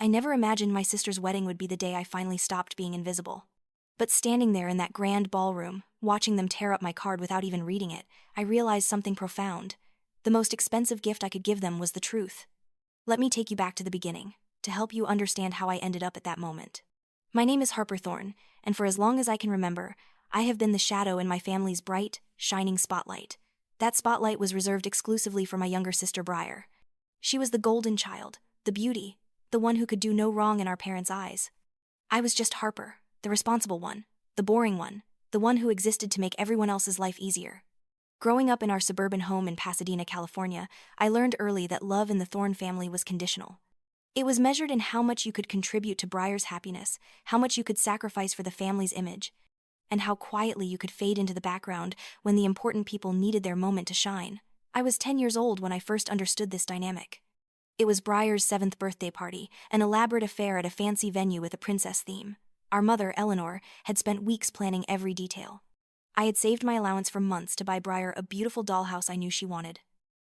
I never imagined my sister's wedding would be the day I finally stopped being invisible. But standing there in that grand ballroom, watching them tear up my card without even reading it, I realized something profound. The most expensive gift I could give them was the truth. Let me take you back to the beginning, to help you understand how I ended up at that moment. My name is Harper Thorne, and for as long as I can remember, I have been the shadow in my family's bright, shining spotlight. That spotlight was reserved exclusively for my younger sister Briar. She was the golden child, the beauty, the one who could do no wrong in our parents' eyes. I was just Harper, the responsible one, the boring one, the one who existed to make everyone else's life easier. Growing up in our suburban home in Pasadena, California, I learned early that love in the Thorne family was conditional. It was measured in how much you could contribute to Briar's happiness, how much you could sacrifice for the family's image, and how quietly you could fade into the background when the important people needed their moment to shine. I was 10 years old when I first understood this dynamic. It was Briar's 7th birthday party, an elaborate affair at a fancy venue with a princess theme. Our mother, Eleanor, had spent weeks planning every detail. I had saved my allowance for months to buy Briar a beautiful dollhouse I knew she wanted.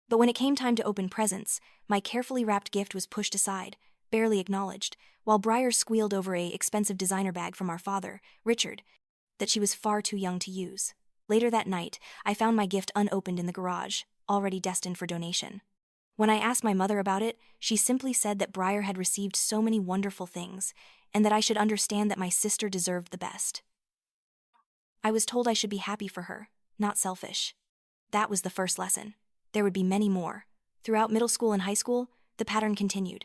But when it came time to open presents, my carefully wrapped gift was pushed aside, barely acknowledged, while Briar squealed over an expensive designer bag from our father, Richard, that she was far too young to use. Later that night, I found my gift unopened in the garage, already destined for donation. When I asked my mother about it, she simply said that Briar had received so many wonderful things, and that I should understand that my sister deserved the best. I was told I should be happy for her, not selfish. That was the first lesson. There would be many more. Throughout middle school and high school, the pattern continued.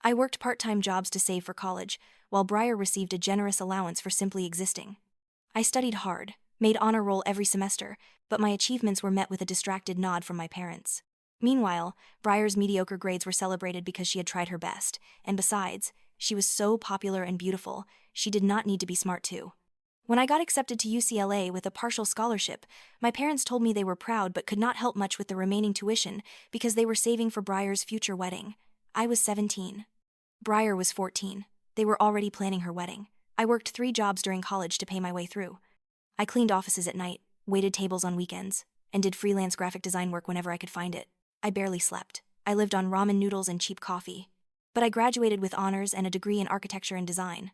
I worked part-time jobs to save for college, while Briar received a generous allowance for simply existing. I studied hard, made honor roll every semester, but my achievements were met with a distracted nod from my parents. Meanwhile, Briar's mediocre grades were celebrated because she had tried her best, and besides, she was so popular and beautiful, she did not need to be smart too. When I got accepted to UCLA with a partial scholarship, my parents told me they were proud but could not help much with the remaining tuition because they were saving for Briar's future wedding. I was 17. Briar was 14. They were already planning her wedding. I worked 3 jobs during college to pay my way through. I cleaned offices at night, waited tables on weekends, and did freelance graphic design work whenever I could find it. I barely slept. I lived on ramen noodles and cheap coffee. But I graduated with honors and a degree in architecture and design.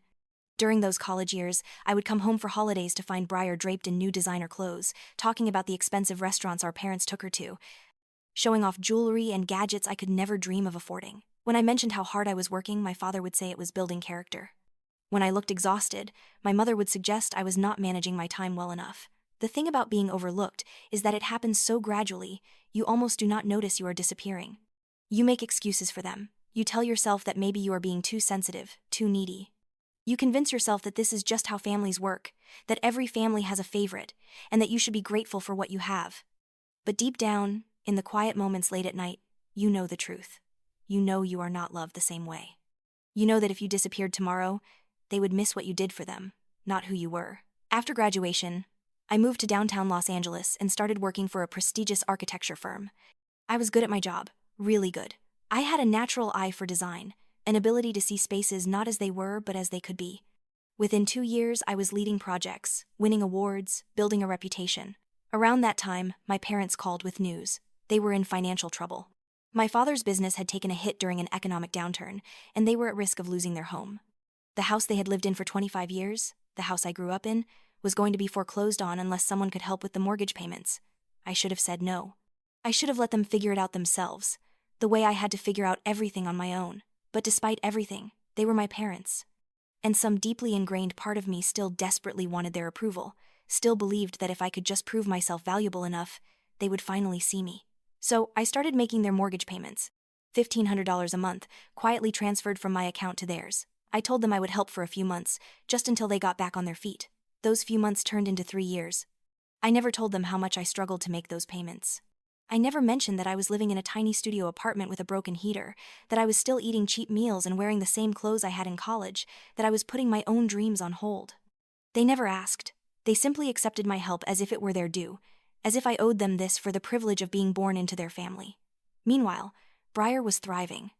During those college years, I would come home for holidays to find Briar draped in new designer clothes, talking about the expensive restaurants our parents took her to, showing off jewelry and gadgets I could never dream of affording. When I mentioned how hard I was working, my father would say it was building character. When I looked exhausted, my mother would suggest I was not managing my time well enough. The thing about being overlooked is that it happens so gradually, you almost do not notice you are disappearing. You make excuses for them. You tell yourself that maybe you are being too sensitive, too needy. You convince yourself that this is just how families work, that every family has a favorite, and that you should be grateful for what you have. But deep down, in the quiet moments late at night, you know the truth. You know you are not loved the same way. You know that if you disappeared tomorrow, they would miss what you did for them, not who you were. After graduation, I moved to downtown Los Angeles and started working for a prestigious architecture firm. I was good at my job, really good. I had a natural eye for design, an ability to see spaces not as they were but as they could be. Within 2 years, I was leading projects, winning awards, building a reputation. Around that time, my parents called with news. They were in financial trouble. My father's business had taken a hit during an economic downturn, and they were at risk of losing their home. The house they had lived in for 25 years, the house I grew up in, was going to be foreclosed on unless someone could help with the mortgage payments. I should have said no. I should have let them figure it out themselves, the way I had to figure out everything on my own. But despite everything, they were my parents. And some deeply ingrained part of me still desperately wanted their approval, still believed that if I could just prove myself valuable enough, they would finally see me. So I started making their mortgage payments, $1,500 a month, quietly transferred from my account to theirs. I told them I would help for a few months, just until they got back on their feet. Those few months turned into 3 years. I never told them how much I struggled to make those payments. I never mentioned that I was living in a tiny studio apartment with a broken heater, that I was still eating cheap meals and wearing the same clothes I had in college, that I was putting my own dreams on hold. They never asked. They simply accepted my help as if it were their due, as if I owed them this for the privilege of being born into their family. Meanwhile, Briar was thriving.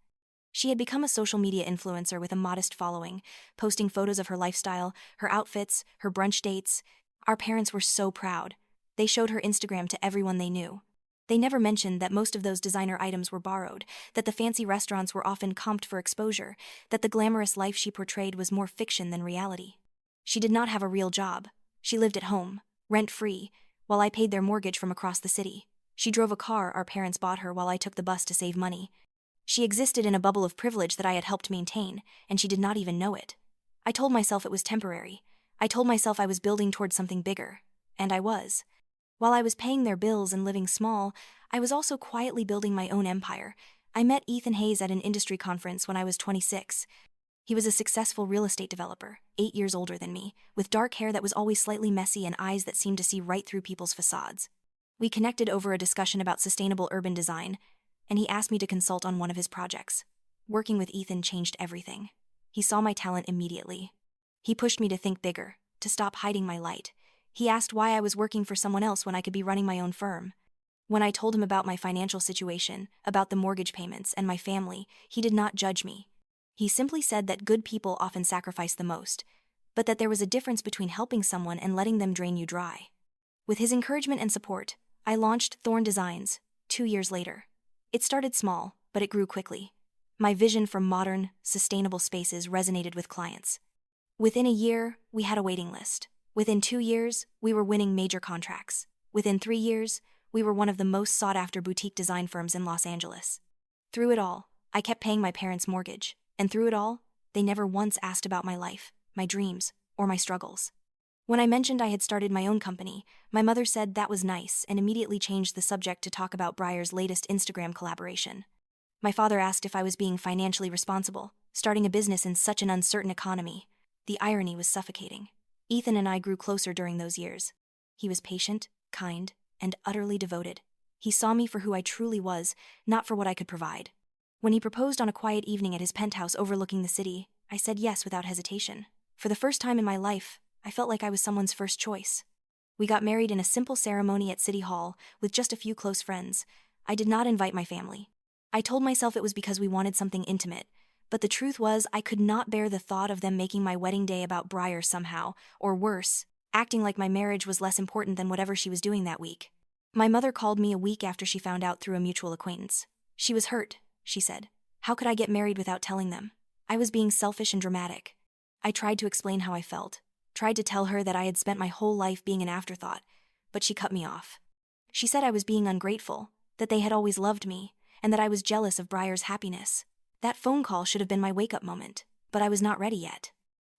She had become a social media influencer with a modest following, posting photos of her lifestyle, her outfits, her brunch dates. Our parents were so proud. They showed her Instagram to everyone they knew. They never mentioned that most of those designer items were borrowed, that the fancy restaurants were often comped for exposure, that the glamorous life she portrayed was more fiction than reality. She did not have a real job. She lived at home, rent-free, while I paid their mortgage from across the city. She drove a car our parents bought her while I took the bus to save money. She existed in a bubble of privilege that I had helped maintain, and she did not even know it. I told myself it was temporary. I told myself I was building towards something bigger. And I was. While I was paying their bills and living small, I was also quietly building my own empire. I met Ethan Hayes at an industry conference when I was 26. He was a successful real estate developer, 8 years older than me, with dark hair that was always slightly messy and eyes that seemed to see right through people's facades. We connected over a discussion about sustainable urban design, and he asked me to consult on one of his projects. Working with Ethan changed everything. He saw my talent immediately. He pushed me to think bigger, to stop hiding my light. He asked why I was working for someone else when I could be running my own firm. When I told him about my financial situation, about the mortgage payments, and my family, he did not judge me. He simply said that good people often sacrifice the most, but that there was a difference between helping someone and letting them drain you dry. With his encouragement and support, I launched Thorn Designs 2 years later. It started small, but it grew quickly. My vision for modern, sustainable spaces resonated with clients. Within a year, we had a waiting list. Within 2 years, we were winning major contracts. Within 3 years, we were one of the most sought-after boutique design firms in Los Angeles. Through it all, I kept paying my parents' mortgage, and through it all, they never once asked about my life, my dreams, or my struggles. When I mentioned I had started my own company, my mother said that was nice and immediately changed the subject to talk about Breyer's latest Instagram collaboration. My father asked if I was being financially responsible, starting a business in such an uncertain economy. The irony was suffocating. Ethan and I grew closer during those years. He was patient, kind, and utterly devoted. He saw me for who I truly was, not for what I could provide. When he proposed on a quiet evening at his penthouse overlooking the city, I said yes without hesitation. For the first time in my life, I felt like I was someone's first choice. We got married in a simple ceremony at City Hall, with just a few close friends. I did not invite my family. I told myself it was because we wanted something intimate, but the truth was I could not bear the thought of them making my wedding day about Breyer somehow, or worse, acting like my marriage was less important than whatever she was doing that week. My mother called me a week after she found out through a mutual acquaintance. She was hurt, she said. How could I get married without telling them? I was being selfish and dramatic. I tried to explain how I felt, tried to tell her that I had spent my whole life being an afterthought, but she cut me off. She said I was being ungrateful, that they had always loved me, and that I was jealous of Breyer's happiness. That phone call should have been my wake-up moment, but I was not ready yet.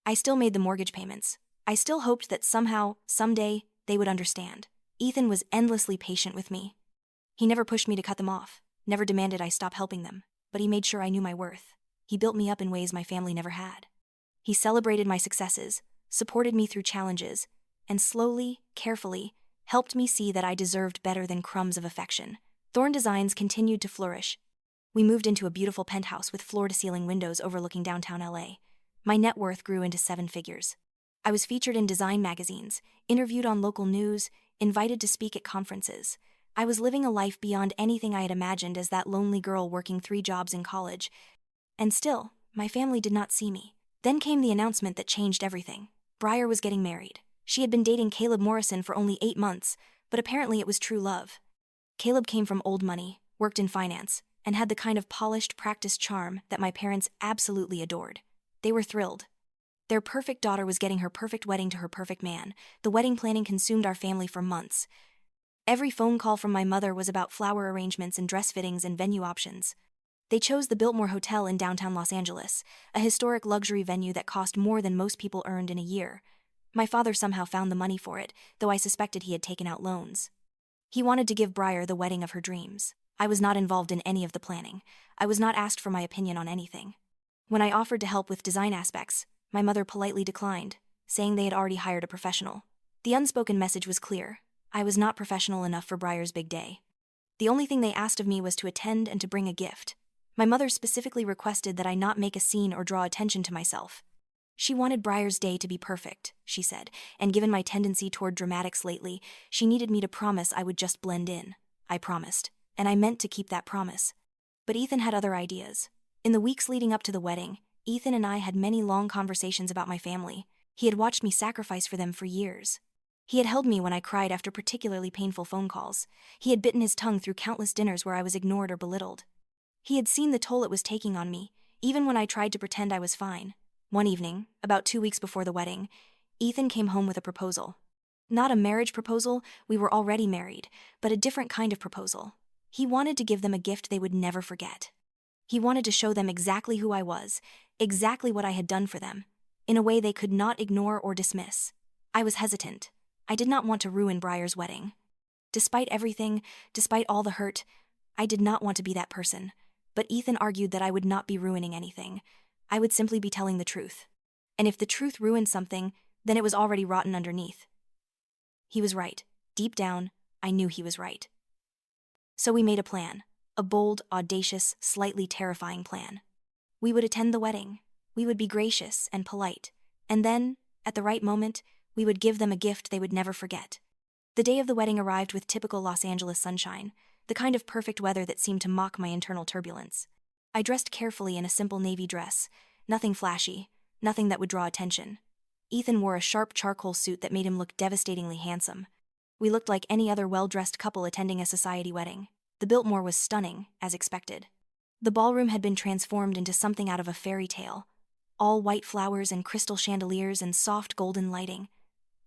I still made the mortgage payments. I still hoped that somehow, someday, they would understand. Ethan was endlessly patient with me. He never pushed me to cut them off, never demanded I stop helping them, but he made sure I knew my worth. He built me up in ways my family never had. He celebrated my successes, supported me through challenges, and slowly, carefully, helped me see that I deserved better than crumbs of affection. Thorn Designs continued to flourish. We moved into a beautiful penthouse with floor-to-ceiling windows overlooking downtown LA. My net worth grew into 7 figures. I was featured in design magazines, interviewed on local news, invited to speak at conferences. I was living a life beyond anything I had imagined as that lonely girl working 3 jobs in college. And still, my family did not see me. Then came the announcement that changed everything. Breyer was getting married. She had been dating Caleb Morrison for only 8 months, but apparently it was true love. Caleb came from old money, worked in finance, and had the kind of polished, practiced charm that my parents absolutely adored. They were thrilled. Their perfect daughter was getting her perfect wedding to her perfect man. The wedding planning consumed our family for months. Every phone call from my mother was about flower arrangements and dress fittings and venue options. They chose the Biltmore Hotel in downtown Los Angeles, a historic luxury venue that cost more than most people earned in a year. My father somehow found the money for it, though I suspected he had taken out loans. He wanted to give Breyer the wedding of her dreams. I was not involved in any of the planning. I was not asked for my opinion on anything. When I offered to help with design aspects, my mother politely declined, saying they had already hired a professional. The unspoken message was clear. I was not professional enough for Breyer's big day. The only thing they asked of me was to attend and to bring a gift. My mother specifically requested that I not make a scene or draw attention to myself. She wanted Breyer's day to be perfect, she said, and given my tendency toward dramatics lately, she needed me to promise I would just blend in. I promised, and I meant to keep that promise. But Ethan had other ideas. In the weeks leading up to the wedding, Ethan and I had many long conversations about my family. He had watched me sacrifice for them for years. He had held me when I cried after particularly painful phone calls. He had bitten his tongue through countless dinners where I was ignored or belittled. He had seen the toll it was taking on me, even when I tried to pretend I was fine. One evening, about 2 weeks before the wedding, Ethan came home with a proposal. Not a marriage proposal, we were already married, but a different kind of proposal. He wanted to give them a gift they would never forget. He wanted to show them exactly who I was, exactly what I had done for them, in a way they could not ignore or dismiss. I was hesitant. I did not want to ruin Briar's wedding. Despite everything, despite all the hurt, I did not want to be that person. But Ethan argued that I would not be ruining anything. I would simply be telling the truth. And if the truth ruined something, then it was already rotten underneath. He was right. Deep down, I knew he was right. So we made a plan. A bold, audacious, slightly terrifying plan. We would attend the wedding. We would be gracious and polite. And then, at the right moment, we would give them a gift they would never forget. The day of the wedding arrived with typical Los Angeles sunshine, the kind of perfect weather that seemed to mock my internal turbulence. I dressed carefully in a simple navy dress, nothing flashy, nothing that would draw attention. Ethan wore a sharp charcoal suit that made him look devastatingly handsome. We looked like any other well-dressed couple attending a society wedding. The Biltmore was stunning, as expected. The ballroom had been transformed into something out of a fairy tale. All white flowers and crystal chandeliers and soft golden lighting.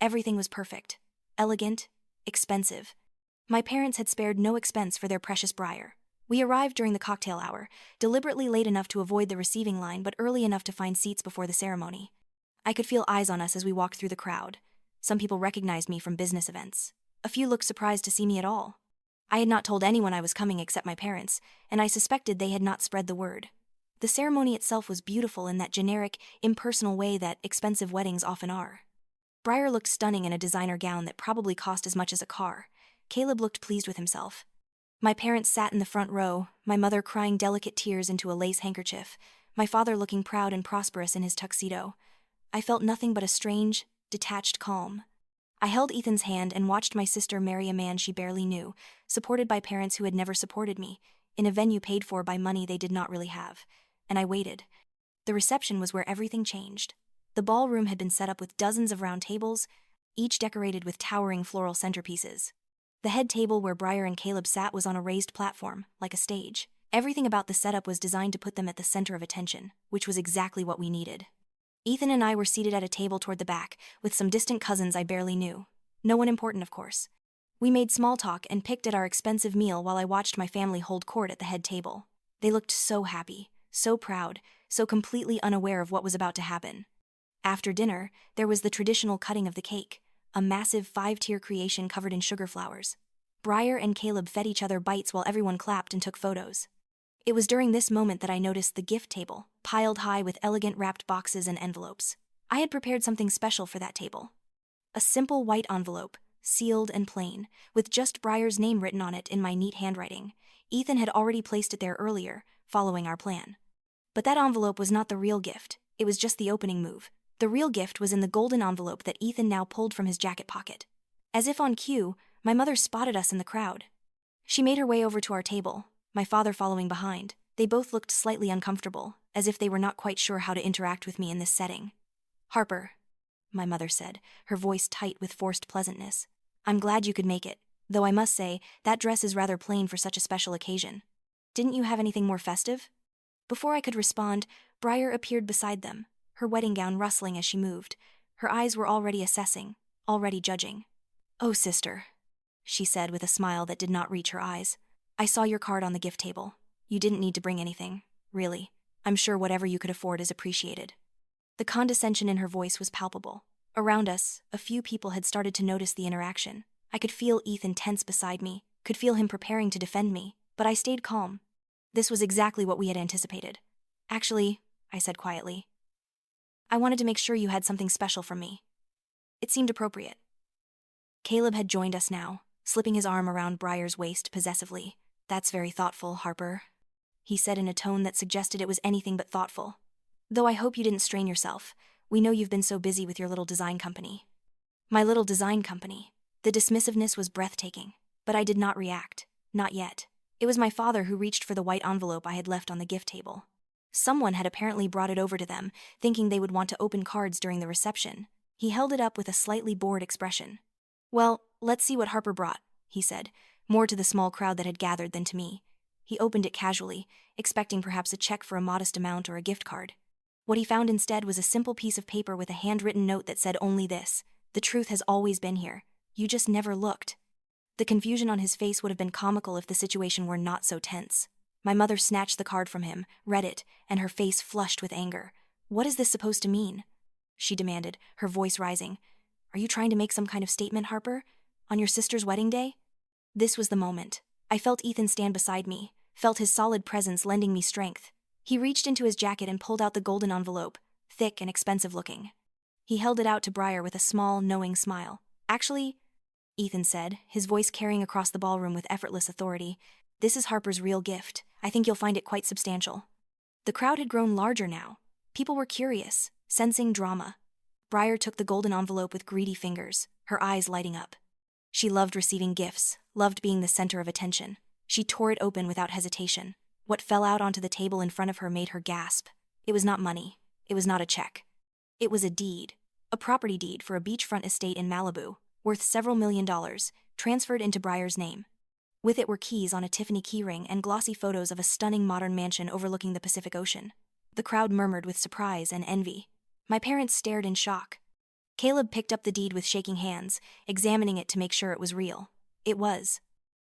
Everything was perfect, elegant, expensive. My parents had spared no expense for their precious Briar. We arrived during the cocktail hour, deliberately late enough to avoid the receiving line but early enough to find seats before the ceremony. I could feel eyes on us as we walked through the crowd. Some people recognized me from business events. A few looked surprised to see me at all. I had not told anyone I was coming except my parents, and I suspected they had not spread the word. The ceremony itself was beautiful in that generic, impersonal way that expensive weddings often are. Briar looked stunning in a designer gown that probably cost as much as a car. Caleb looked pleased with himself. My parents sat in the front row, my mother crying delicate tears into a lace handkerchief, my father looking proud and prosperous in his tuxedo. I felt nothing but a strange, detached calm. I held Ethan's hand and watched my sister marry a man she barely knew, supported by parents who had never supported me, in a venue paid for by money they did not really have. And I waited. The reception was where everything changed. The ballroom had been set up with dozens of round tables, each decorated with towering floral centerpieces. The head table where Briar and Caleb sat was on a raised platform, like a stage. Everything about the setup was designed to put them at the center of attention, which was exactly what we needed. Ethan and I were seated at a table toward the back, with some distant cousins I barely knew. No one important, of course. We made small talk and picked at our expensive meal while I watched my family hold court at the head table. They looked so happy, so proud, so completely unaware of what was about to happen. After dinner, there was the traditional cutting of the cake, a massive 5-tier creation covered in sugar flowers. Briar and Caleb fed each other bites while everyone clapped and took photos. It was during this moment that I noticed the gift table, piled high with elegant wrapped boxes and envelopes. I had prepared something special for that table. A simple white envelope, sealed and plain, with just Briar's name written on it in my neat handwriting. Ethan had already placed it there earlier, following our plan. But that envelope was not the real gift, it was just the opening move. The real gift was in the golden envelope that Ethan now pulled from his jacket pocket. As if on cue, my mother spotted us in the crowd. She made her way over to our table, my father following behind. They both looked slightly uncomfortable, as if they were not quite sure how to interact with me in this setting. "Harper," my mother said, her voice tight with forced pleasantness. "I'm glad you could make it, though I must say, that dress is rather plain for such a special occasion. Didn't you have anything more festive?" Before I could respond, Briar appeared beside them, her wedding gown rustling as she moved. Her eyes were already assessing, already judging. "Oh, sister," she said with a smile that did not reach her eyes. "I saw your card on the gift table. You didn't need to bring anything, really. I'm sure whatever you could afford is appreciated." The condescension in her voice was palpable. Around us, a few people had started to notice the interaction. I could feel Ethan tense beside me, could feel him preparing to defend me, but I stayed calm. This was exactly what we had anticipated. "Actually," I said quietly, "I wanted to make sure you had something special from me. It seemed appropriate." Caleb had joined us now, slipping his arm around Briar's waist possessively. "That's very thoughtful, Harper," he said in a tone that suggested it was anything but thoughtful. "Though I hope you didn't strain yourself. We know you've been so busy with your little design company." My little design company. The dismissiveness was breathtaking, but I did not react. Not yet. It was my father who reached for the white envelope I had left on the gift table. Someone had apparently brought it over to them, thinking they would want to open cards during the reception. He held it up with a slightly bored expression. Well, let's see what Harper brought, he said, more to the small crowd that had gathered than to me. He opened it casually, expecting perhaps a check for a modest amount or a gift card. What he found instead was a simple piece of paper with a handwritten note that said only this: "The truth has always been here. You just never looked." The confusion on his face would have been comical if the situation were not so tense. My mother snatched the card from him, read it, and her face flushed with anger. "What is this supposed to mean?" she demanded, her voice rising. "Are you trying to make some kind of statement, Harper? On your sister's wedding day?" This was the moment. I felt Ethan stand beside me, felt his solid presence lending me strength. He reached into his jacket and pulled out the golden envelope, thick and expensive looking. He held it out to Briar with a small, knowing smile. "Actually," Ethan said, his voice carrying across the ballroom with effortless authority, "this is Harper's real gift. I think you'll find it quite substantial." The crowd had grown larger now. People were curious, sensing drama. Briar took the golden envelope with greedy fingers, her eyes lighting up. She loved receiving gifts, loved being the center of attention. She tore it open without hesitation. What fell out onto the table in front of her made her gasp. It was not money. It was not a check. It was a deed. A property deed for a beachfront estate in Malibu, worth several $1,000,000, transferred into Briar's name. With it were keys on a Tiffany keyring and glossy photos of a stunning modern mansion overlooking the Pacific Ocean. The crowd murmured with surprise and envy. My parents stared in shock. Caleb picked up the deed with shaking hands, examining it to make sure it was real. It was.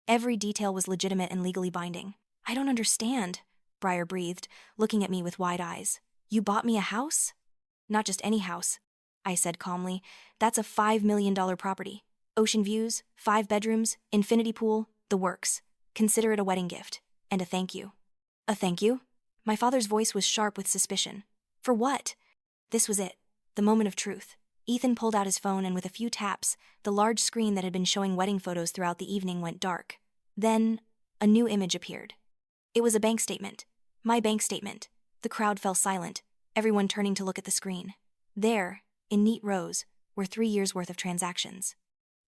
Every detail was legitimate and legally binding. "I don't understand," Briar breathed, looking at me with wide eyes. "You bought me a house?" "Not just any house," I said calmly. "That's a $5 million property. Ocean views, 5 bedrooms, infinity pool, the works. Consider it a wedding gift. And a thank you." "A thank you?" My father's voice was sharp with suspicion. "For what?" This was it, the moment of truth. Ethan pulled out his phone and with a few taps, the large screen that had been showing wedding photos throughout the evening went dark. Then, a new image appeared. It was a bank statement. My bank statement. The crowd fell silent, everyone turning to look at the screen. There, in neat rows, were 3 years' worth of transactions.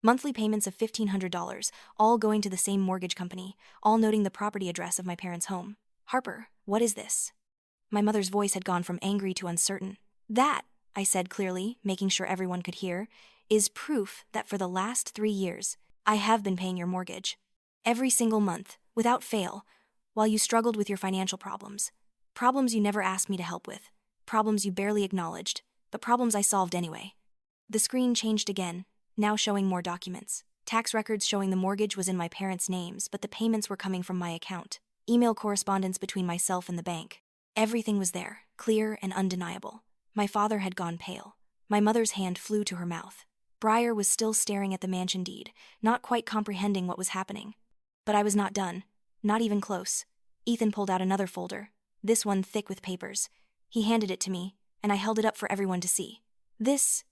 Monthly payments of $1,500, all going to the same mortgage company, all noting the property address of my parents' home. "Harper, what is this?" My mother's voice had gone from angry to uncertain. "That," I said clearly, making sure everyone could hear, "is proof that for the last 3 years, I have been paying your mortgage. Every single month, without fail, while you struggled with your financial problems. Problems you never asked me to help with. Problems you barely acknowledged, but problems I solved anyway." The screen changed again, now showing more documents. Tax records showing the mortgage was in my parents' names, but the payments were coming from my account. Email correspondence between myself and the bank. Everything was there, clear and undeniable. My father had gone pale. My mother's hand flew to her mouth. Briar was still staring at the mansion deed, not quite comprehending what was happening. But I was not done. Not even close. Ethan pulled out another folder, this one thick with papers. He handed it to me, and I held it up for everyone to see. "This,"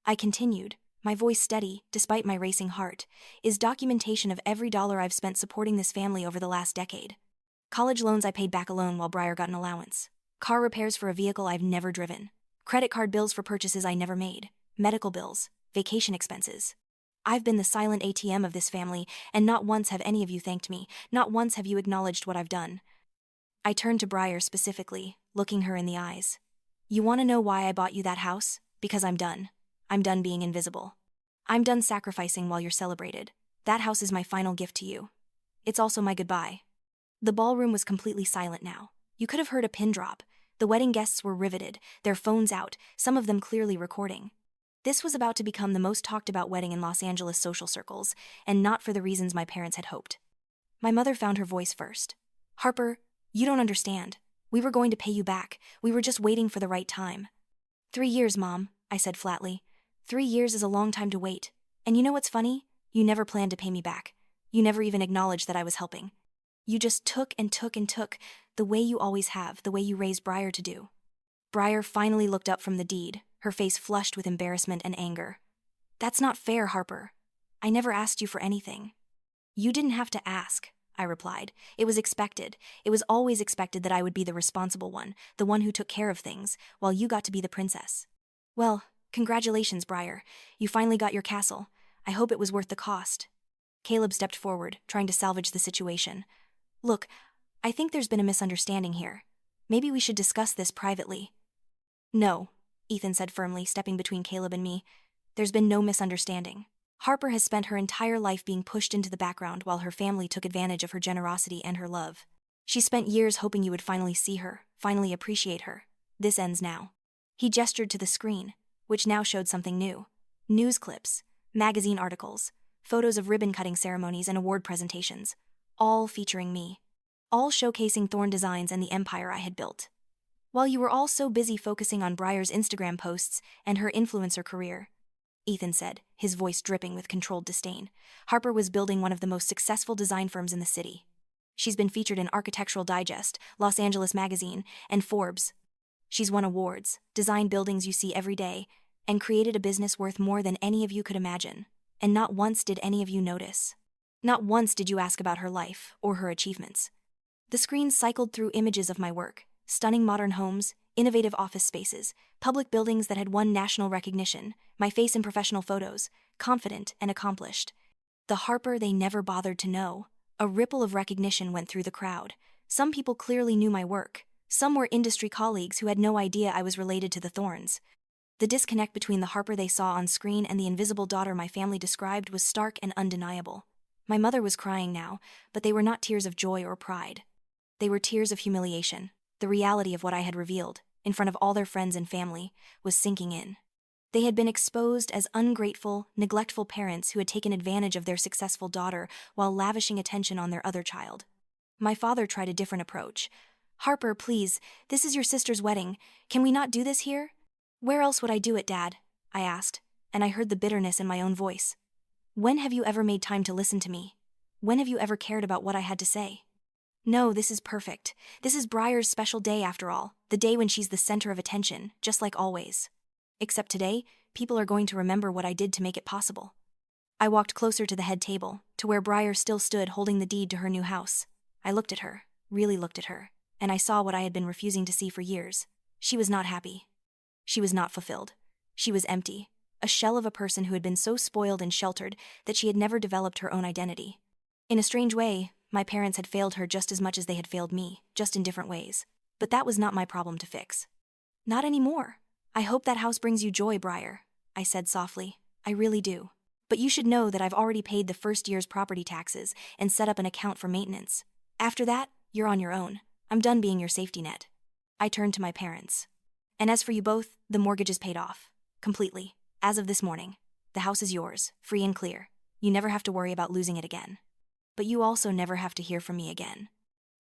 I continued, my voice steady, despite my racing heart, "is documentation of every dollar I've spent supporting this family over the last decade. College loans I paid back alone while Briar got an allowance. Car repairs for a vehicle I've never driven. Credit card bills for purchases I never made. Medical bills. Vacation expenses. I've been the silent ATM of this family, and not once have any of you thanked me. Not once have you acknowledged what I've done." I turned to Briar specifically, looking her in the eyes. "You want to know why I bought you that house? Because I'm done. I'm done being invisible. I'm done sacrificing while you're celebrated. That house is my final gift to you. It's also my goodbye." The ballroom was completely silent now. You could have heard a pin drop. The wedding guests were riveted, their phones out, some of them clearly recording. This was about to become the most talked about wedding in Los Angeles social circles, and not for the reasons my parents had hoped. My mother found her voice first. "Harper, you don't understand. We were going to pay you back. We were just waiting for the right time." 3 years, Mom," I said flatly. 3 years is a long time to wait. And you know what's funny? You never planned to pay me back. You never even acknowledged that I was helping. You just took and took and took, the way you always have, the way you raised Briar to do." Briar finally looked up from the deed, her face flushed with embarrassment and anger. "That's not fair, Harper. I never asked you for anything." "You didn't have to ask," I replied. "It was expected. It was always expected that I would be the responsible one, the one who took care of things, while you got to be the princess." "Well, congratulations, Briar. You finally got your castle. I hope it was worth the cost." Caleb stepped forward, trying to salvage the situation. "Look, I think there's been a misunderstanding here. Maybe we should discuss this privately." "No," Ethan said firmly, stepping between Caleb and me. "There's been no misunderstanding. Harper has spent her entire life being pushed into the background while her family took advantage of her generosity and her love. She spent years hoping you would finally see her, finally appreciate her. This ends now." He gestured to the screen, which now showed something new. News clips, magazine articles, photos of ribbon-cutting ceremonies and award presentations, all featuring me. All showcasing Thorn Designs and the empire I had built. While you were all so busy focusing on Briar's Instagram posts and her influencer career, Ethan said, his voice dripping with controlled disdain, Harper was building one of the most successful design firms in the city. She's been featured in Architectural Digest, Los Angeles Magazine, and Forbes. She's won awards, designed buildings you see every day, and created a business worth more than any of you could imagine. And not once did any of you notice. Not once did you ask about her life or her achievements. The screen cycled through images of my work, stunning modern homes, innovative office spaces, public buildings that had won national recognition, my face in professional photos, confident and accomplished. The Harper they never bothered to know. A ripple of recognition went through the crowd. Some people clearly knew my work. Some were industry colleagues who had no idea I was related to the Thorns. The disconnect between the Harper they saw on screen and the invisible daughter my family described was stark and undeniable. My mother was crying now, but they were not tears of joy or pride. They were tears of humiliation. The reality of what I had revealed, in front of all their friends and family, was sinking in. They had been exposed as ungrateful, neglectful parents who had taken advantage of their successful daughter while lavishing attention on their other child. My father tried a different approach. "Harper, please, this is your sister's wedding. Can we not do this here?" "Where else would I do it, Dad?" I asked, and I heard the bitterness in my own voice. "When have you ever made time to listen to me? When have you ever cared about what I had to say?" "No, this is perfect. This is Briar's special day after all, the day when she's the center of attention, just like always. Except today, people are going to remember what I did to make it possible." I walked closer to the head table, to where Briar still stood holding the deed to her new house. I looked at her, really looked at her, and I saw what I had been refusing to see for years. She was not happy. She was not fulfilled. She was empty, a shell of a person who had been so spoiled and sheltered that she had never developed her own identity. In a strange way, my parents had failed her just as much as they had failed me, just in different ways. But that was not my problem to fix. "Not anymore. I hope that house brings you joy, Briar," I said softly. "I really do. But you should know that I've already paid the first year's property taxes and set up an account for maintenance. After that, you're on your own. I'm done being your safety net." I turned to my parents. "And as for you both, the mortgage is paid off. Completely. As of this morning. The house is yours, free and clear. You never have to worry about losing it again. But you also never have to hear from me again."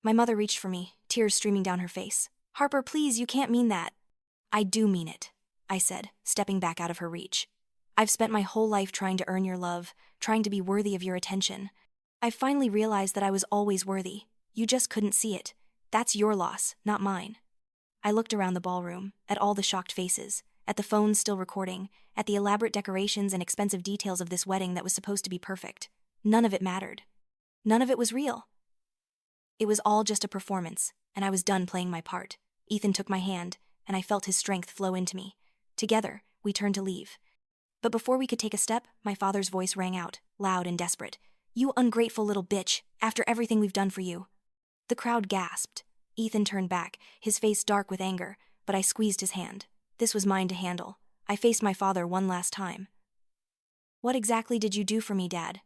My mother reached for me, tears streaming down her face. "Harper, please, you can't mean that." "I do mean it," I said, stepping back out of her reach. "I've spent my whole life trying to earn your love, trying to be worthy of your attention. I finally realized that I was always worthy. You just couldn't see it. That's your loss, not mine." I looked around the ballroom, at all the shocked faces, at the phones still recording, at the elaborate decorations and expensive details of this wedding that was supposed to be perfect. None of it mattered. None of it was real. It was all just a performance, and I was done playing my part. Ethan took my hand, and I felt his strength flow into me. Together, we turned to leave. But before we could take a step, my father's voice rang out, loud and desperate. "You ungrateful little bitch, after everything we've done for you." The crowd gasped. Ethan turned back, his face dark with anger, but I squeezed his hand. This was mine to handle. I faced my father one last time. "What exactly did you do for me, Dad?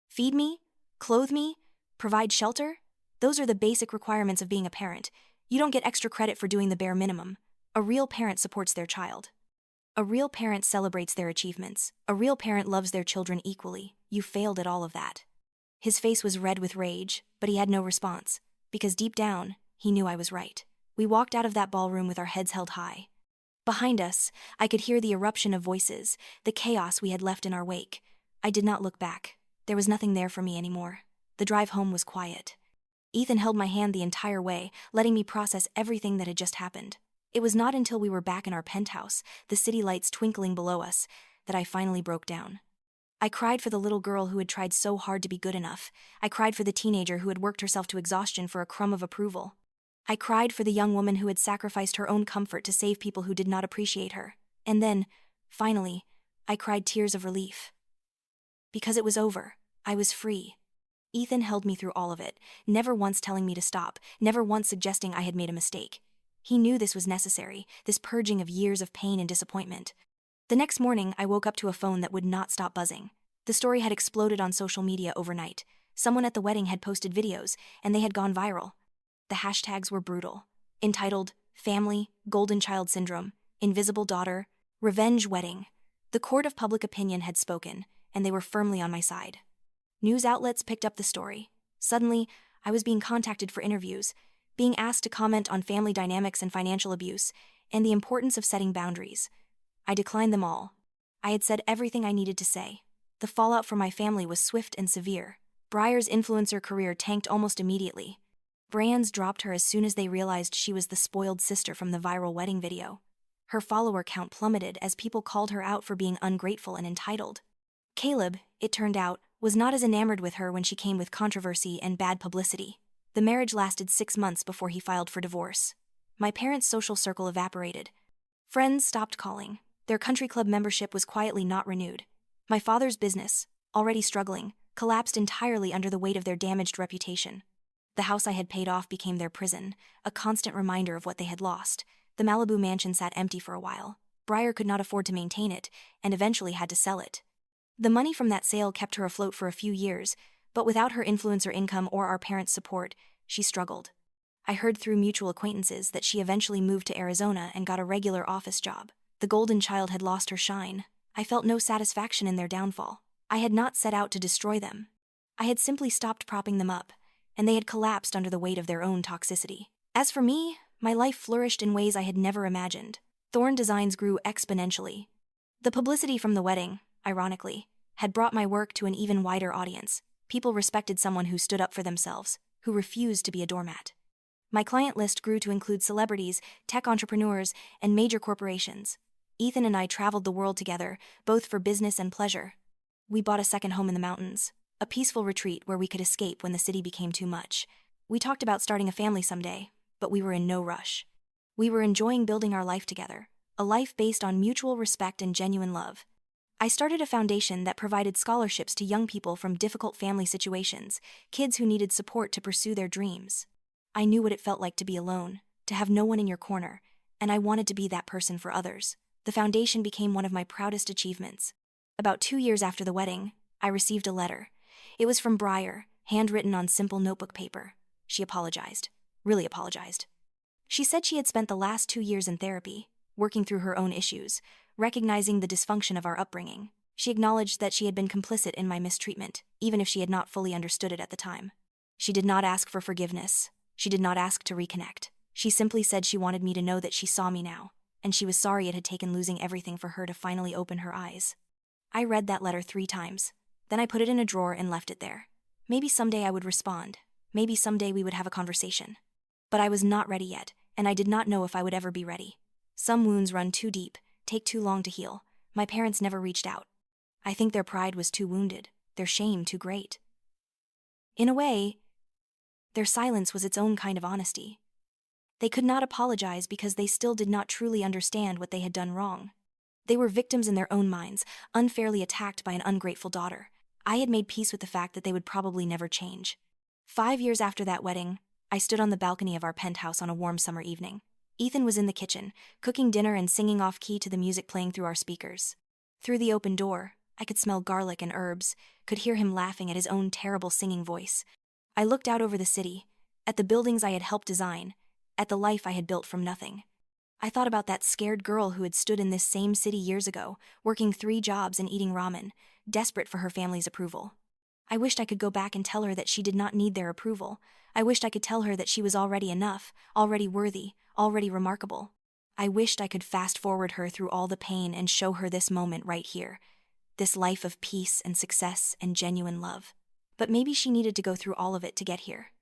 Feed me? Clothe me? Provide shelter? Those are the basic requirements of being a parent. You don't get extra credit for doing the bare minimum. A real parent supports their child. A real parent celebrates their achievements. A real parent loves their children equally. You failed at all of that." His face was red with rage, but he had no response, because deep down, he knew I was right. We walked out of that ballroom with our heads held high. Behind us, I could hear the eruption of voices, the chaos we had left in our wake. I did not look back. There was nothing there for me anymore. The drive home was quiet. Ethan held my hand the entire way, letting me process everything that had just happened. It was not until we were back in our penthouse, the city lights twinkling below us, that I finally broke down. I cried for the little girl who had tried so hard to be good enough. I cried for the teenager who had worked herself to exhaustion for a crumb of approval. I cried for the young woman who had sacrificed her own comfort to save people who did not appreciate her. And then, finally, I cried tears of relief. Because it was over. I was free. Ethan held me through all of it, never once telling me to stop, never once suggesting I had made a mistake. He knew this was necessary, this purging of years of pain and disappointment. The next morning, I woke up to a phone that would not stop buzzing. The story had exploded on social media overnight. Someone at the wedding had posted videos, and they had gone viral. The hashtags were brutal. Entitled, Family, Golden Child Syndrome, Invisible Daughter, Revenge Wedding. The court of public opinion had spoken, and they were firmly on my side. News outlets picked up the story. Suddenly, I was being contacted for interviews, being asked to comment on family dynamics and financial abuse, and the importance of setting boundaries. I declined them all. I had said everything I needed to say. The fallout for my family was swift and severe. Breyer's influencer career tanked almost immediately. Brands dropped her as soon as they realized she was the spoiled sister from the viral wedding video. Her follower count plummeted as people called her out for being ungrateful and entitled. Caleb, it turned out, was not as enamored with her when she came with controversy and bad publicity. The marriage lasted 6 months before he filed for divorce. My parents' social circle evaporated. Friends stopped calling. Their country club membership was quietly not renewed. My father's business, already struggling, collapsed entirely under the weight of their damaged reputation. The house I had paid off became their prison, a constant reminder of what they had lost. The Malibu mansion sat empty for a while. Breyer could not afford to maintain it, and eventually had to sell it. The money from that sale kept her afloat for a few years, but without her influencer income or our parents' support, she struggled. I heard through mutual acquaintances that she eventually moved to Arizona and got a regular office job. The golden child had lost her shine. I felt no satisfaction in their downfall. I had not set out to destroy them. I had simply stopped propping them up, and they had collapsed under the weight of their own toxicity. As for me, my life flourished in ways I had never imagined. Thorn Designs grew exponentially. The publicity from the wedding, ironically, had brought my work to an even wider audience. People respected someone who stood up for themselves, who refused to be a doormat. My client list grew to include celebrities, tech entrepreneurs, and major corporations. Ethan and I traveled the world together, both for business and pleasure. We bought a second home in the mountains, a peaceful retreat where we could escape when the city became too much. We talked about starting a family someday, but we were in no rush. We were enjoying building our life together, a life based on mutual respect and genuine love. I started a foundation that provided scholarships to young people from difficult family situations, kids who needed support to pursue their dreams. I knew what it felt like to be alone, to have no one in your corner, and I wanted to be that person for others. The foundation became one of my proudest achievements. About 2 years after the wedding, I received a letter. It was from Breyer, handwritten on simple notebook paper. She apologized. Really apologized. She said she had spent the last 2 years in therapy, working through her own issues, recognizing the dysfunction of our upbringing. She acknowledged that she had been complicit in my mistreatment, even if she had not fully understood it at the time. She did not ask for forgiveness. She did not ask to reconnect. She simply said she wanted me to know that she saw me now, and she was sorry it had taken losing everything for her to finally open her eyes. I read that letter 3 times. Then I put it in a drawer and left it there. Maybe someday I would respond. Maybe someday we would have a conversation. But I was not ready yet, and I did not know if I would ever be ready. Some wounds run too deep, take too long to heal. My parents never reached out. I think their pride was too wounded, their shame too great. In a way, their silence was its own kind of honesty. They could not apologize because they still did not truly understand what they had done wrong. They were victims in their own minds, unfairly attacked by an ungrateful daughter. I had made peace with the fact that they would probably never change. 5 years after that wedding, I stood on the balcony of our penthouse on a warm summer evening. Ethan was in the kitchen, cooking dinner and singing off-key to the music playing through our speakers. Through the open door, I could smell garlic and herbs, could hear him laughing at his own terrible singing voice. I looked out over the city, at the buildings I had helped design, at the life I had built from nothing. I thought about that scared girl who had stood in this same city years ago, working 3 jobs and eating ramen, desperate for her family's approval. I wished I could go back and tell her that she did not need their approval. I wished I could tell her that she was already enough, already worthy, already remarkable. I wished I could fast forward her through all the pain and show her this moment right here, this life of peace and success and genuine love. But maybe she needed to go through all of it to get here.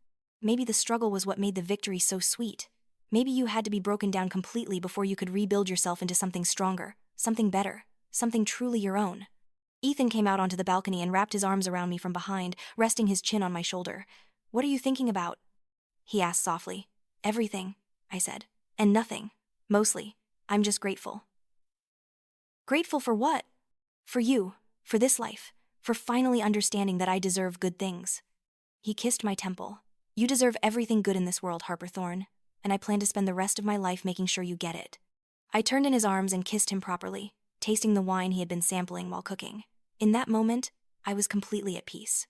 Maybe the struggle was what made the victory so sweet. Maybe you had to be broken down completely before you could rebuild yourself into something stronger, something better, something truly your own. Ethan came out onto the balcony and wrapped his arms around me from behind, resting his chin on my shoulder. "What are you thinking about?" he asked softly. "Everything," I said. "And nothing. Mostly. I'm just grateful." "Grateful for what?" "For you, for this life, for finally understanding that I deserve good things." He kissed my temple. "You deserve everything good in this world, Harper Thorne, and I plan to spend the rest of my life making sure you get it." I turned in his arms and kissed him properly, tasting the wine he had been sampling while cooking. In that moment, I was completely at peace.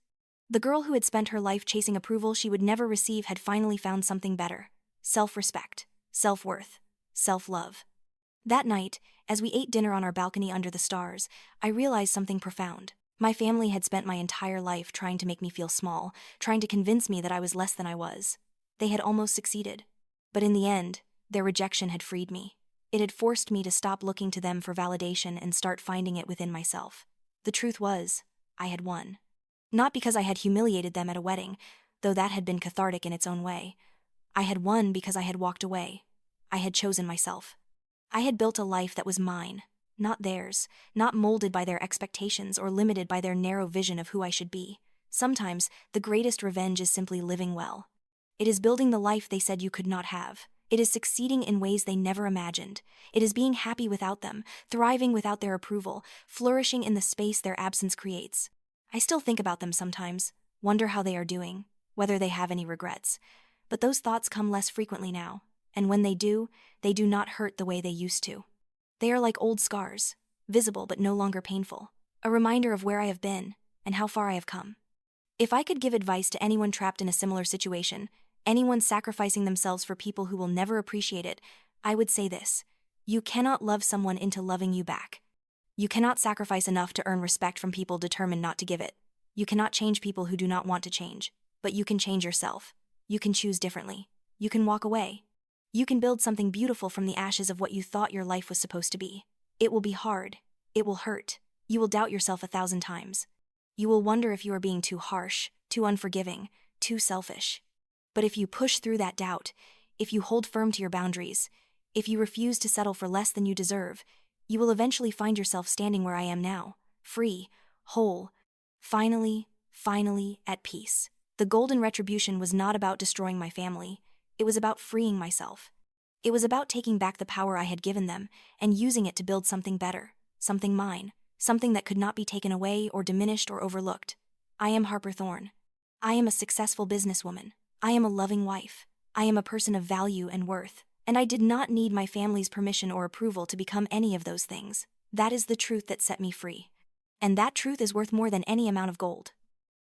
The girl who had spent her life chasing approval she would never receive had finally found something better: self-respect, self-worth, self-love. That night, as we ate dinner on our balcony under the stars, I realized something profound. My family had spent my entire life trying to make me feel small, trying to convince me that I was less than I was. They had almost succeeded. But in the end, their rejection had freed me. It had forced me to stop looking to them for validation and start finding it within myself. The truth was, I had won. Not because I had humiliated them at a wedding, though that had been cathartic in its own way. I had won because I had walked away. I had chosen myself. I had built a life that was mine, not theirs, not molded by their expectations or limited by their narrow vision of who I should be. Sometimes, the greatest revenge is simply living well. It is building the life they said you could not have. It is succeeding in ways they never imagined. It is being happy without them, thriving without their approval, flourishing in the space their absence creates. I still think about them sometimes, wonder how they are doing, whether they have any regrets. But those thoughts come less frequently now, and when they do not hurt the way they used to. They are like old scars, visible but no longer painful, a reminder of where I have been and how far I have come. If I could give advice to anyone trapped in a similar situation, anyone sacrificing themselves for people who will never appreciate it, I would say this: you cannot love someone into loving you back. You cannot sacrifice enough to earn respect from people determined not to give it. You cannot change people who do not want to change, but you can change yourself. You can choose differently. You can walk away. You can build something beautiful from the ashes of what you thought your life was supposed to be. It will be hard. It will hurt. You will doubt yourself 1,000 times. You will wonder if you are being too harsh, too unforgiving, too selfish. But if you push through that doubt, if you hold firm to your boundaries, if you refuse to settle for less than you deserve, you will eventually find yourself standing where I am now, free, whole, finally at peace. The golden retribution was not about destroying my family. It was about freeing myself. It was about taking back the power I had given them and using it to build something better, something mine, something that could not be taken away or diminished or overlooked. I am Harper Thorne. I am a successful businesswoman. I am a loving wife. I am a person of value and worth. And I did not need my family's permission or approval to become any of those things. That is the truth that set me free. And that truth is worth more than any amount of gold.